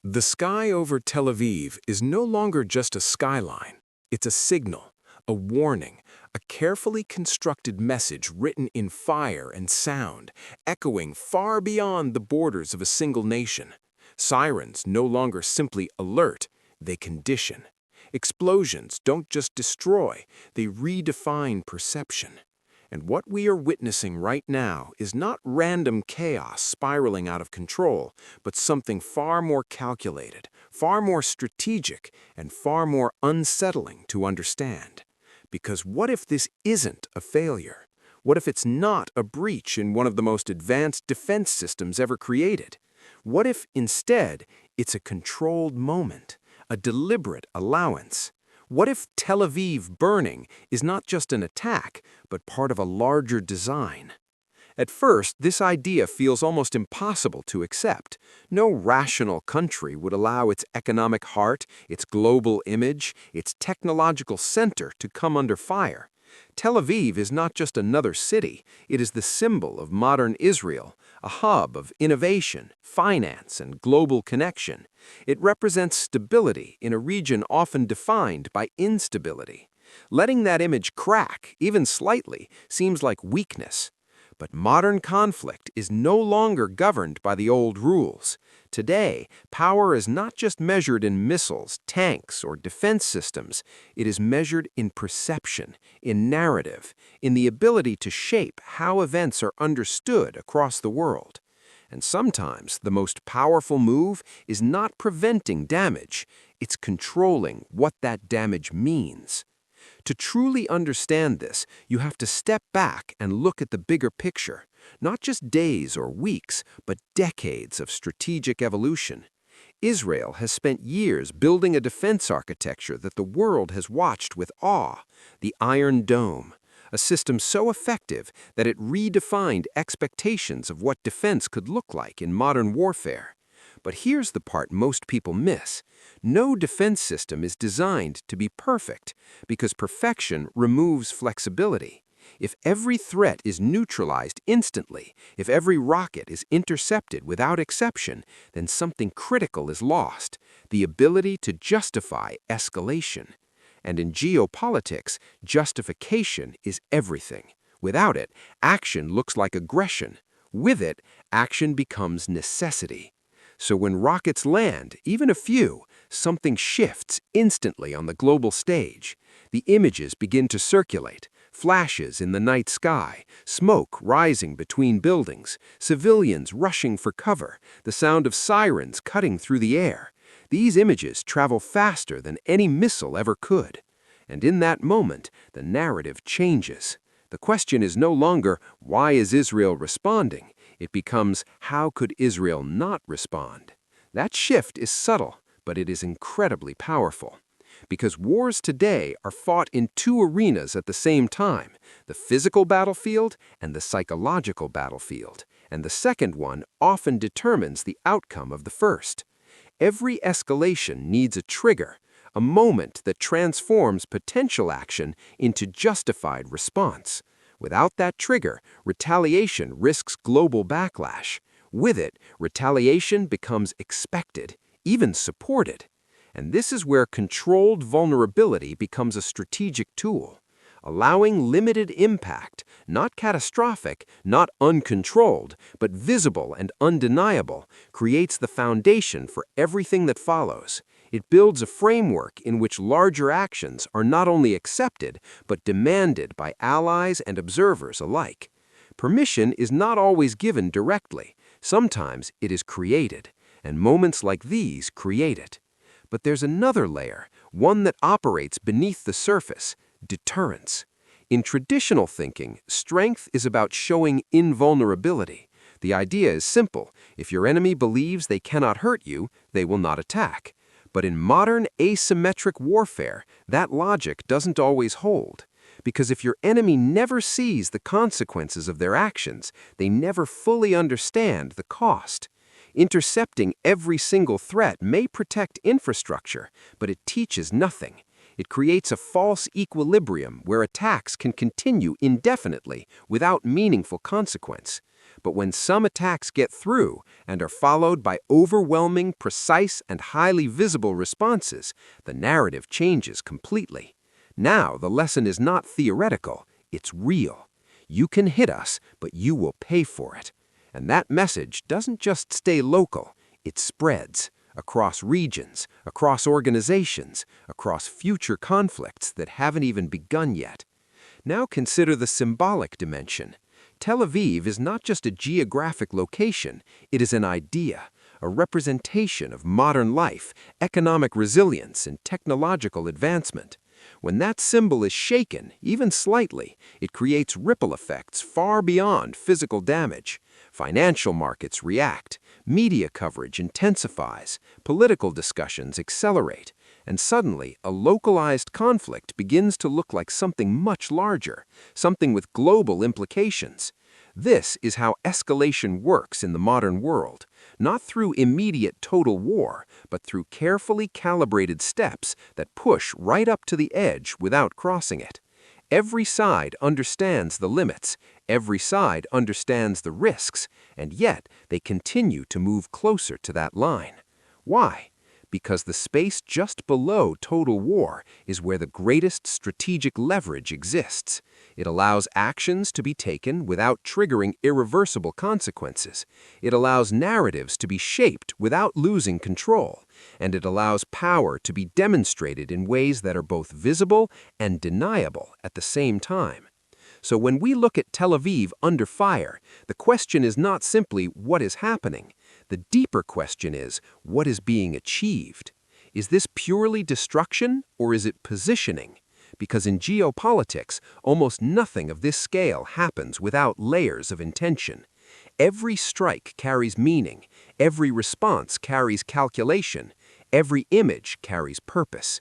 The sky over Tel Aviv is no longer just a skyline. It's a signal, a warning, a carefully constructed message written in fire and sound, echoing far beyond the borders of a single nation. Sirens no longer simply alert, they condition. Explosions don't just destroy, they redefine perception. And what we are witnessing right now is not random chaos spiraling out of control, but something far more calculated, far more strategic, and far more unsettling to understand. Because what if this isn't a failure? What if it's not a breach in one of the most advanced defense systems ever created? What if, instead, it's a controlled moment, a deliberate allowance? What if Tel Aviv burning is not just an attack, but part of a larger design? At first, this idea feels almost impossible to accept. No rational country would allow its economic heart, its global image, its technological center to come under fire. Tel Aviv is not just another city, it is the symbol of modern Israel, a hub of innovation, finance, and global connection. It represents stability in a region often defined by instability. Letting that image crack, even slightly, seems like weakness. But modern conflict is no longer governed by the old rules. Today, power is not just measured in missiles, tanks, or defense systems. It is measured in perception, in narrative, in the ability to shape how events are understood across the world. And sometimes the most powerful move is not preventing damage, it's controlling what that damage means. To truly understand this, you have to step back and look at the bigger picture, not just days or weeks, but decades of strategic evolution. Israel has spent years building a defense architecture that the world has watched with awe, the Iron Dome, a system so effective that it redefined expectations of what defense could look like in modern warfare. But here's the part most people miss. No defense system is designed to be perfect, because perfection removes flexibility. If every threat is neutralized instantly, if every rocket is intercepted without exception, then something critical is lost, the ability to justify escalation. And in geopolitics, justification is everything. Without it, action looks like aggression. With it, action becomes necessity. So when rockets land, even a few, something shifts instantly on the global stage. The images begin to circulate, flashes in the night sky, smoke rising between buildings, civilians rushing for cover, the sound of sirens cutting through the air. These images travel faster than any missile ever could. And in that moment, the narrative changes. The question is no longer, why is Israel responding? It becomes, how could Israel not respond? That shift is subtle, but it is incredibly powerful. Because wars today are fought in two arenas at the same time, the physical battlefield and the psychological battlefield. And the second one often determines the outcome of the first. Every escalation needs a trigger, a moment that transforms potential action into justified response. Without that trigger, retaliation risks global backlash. With it, retaliation becomes expected, even supported. And this is where controlled vulnerability becomes a strategic tool. Allowing limited impact, not catastrophic, not uncontrolled, but visible and undeniable, creates the foundation for everything that follows. It builds a framework in which larger actions are not only accepted, but demanded by allies and observers alike. Permission is not always given directly. Sometimes it is created, and moments like these create it. But there's another layer, one that operates beneath the surface: deterrence. In traditional thinking, strength is about showing invulnerability. The idea is simple: if your enemy believes they cannot hurt you, they will not attack. But in modern asymmetric warfare, that logic doesn't always hold. Because if your enemy never sees the consequences of their actions, they never fully understand the cost. Intercepting every single threat may protect infrastructure, but it teaches nothing. It creates a false equilibrium where attacks can continue indefinitely without meaningful consequence. But when some attacks get through and are followed by overwhelming, precise, and highly visible responses, the narrative changes completely. Now the lesson is not theoretical, it's real. You can hit us, but you will pay for it. And that message doesn't just stay local, it spreads across regions, across organizations, across future conflicts that haven't even begun yet. Now consider the symbolic dimension. Tel Aviv is not just a geographic location, it is an idea, a representation of modern life, economic resilience, and technological advancement. When that symbol is shaken, even slightly, it creates ripple effects far beyond physical damage. Financial markets react, media coverage intensifies, political discussions accelerate, and suddenly a localized conflict begins to look like something much larger, something with global implications. This is how escalation works in the modern world, not through immediate total war, but through carefully calibrated steps that push right up to the edge without crossing it. Every side understands the limits, every side understands the risks, and yet they continue to move closer to that line. Why? Because the space just below total war is where the greatest strategic leverage exists. It allows actions to be taken without triggering irreversible consequences. It allows narratives to be shaped without losing control. And it allows power to be demonstrated in ways that are both visible and deniable at the same time. So when we look at Tel Aviv under fire, the question is not simply what is happening. The deeper question is, what is being achieved? Is this purely destruction or is it positioning? Because in geopolitics, almost nothing of this scale happens without layers of intention. Every strike carries meaning, every response carries calculation, every image carries purpose.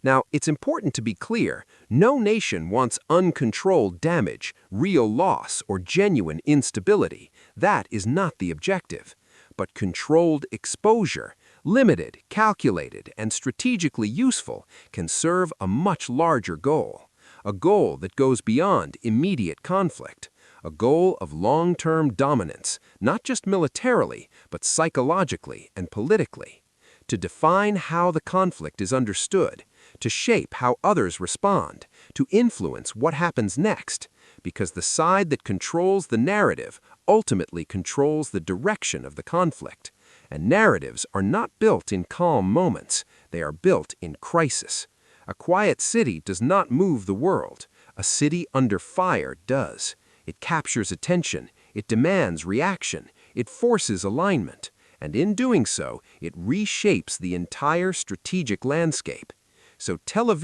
Now, it's important to be clear, no nation wants uncontrolled damage, real loss, or genuine instability. That is not the objective. But controlled exposure, limited, calculated, and strategically useful, can serve a much larger goal. A goal that goes beyond immediate conflict. A goal of long-term dominance, not just militarily, but psychologically and politically. To define how the conflict is understood, to shape how others respond, to influence what happens next, because the side that controls the narrative ultimately controls the direction of the conflict. And narratives are not built in calm moments, they are built in crisis. A quiet city does not move the world. A city under fire does. It captures attention, it demands reaction, it forces alignment, and in doing so, it reshapes the entire strategic landscape. So Tel Aviv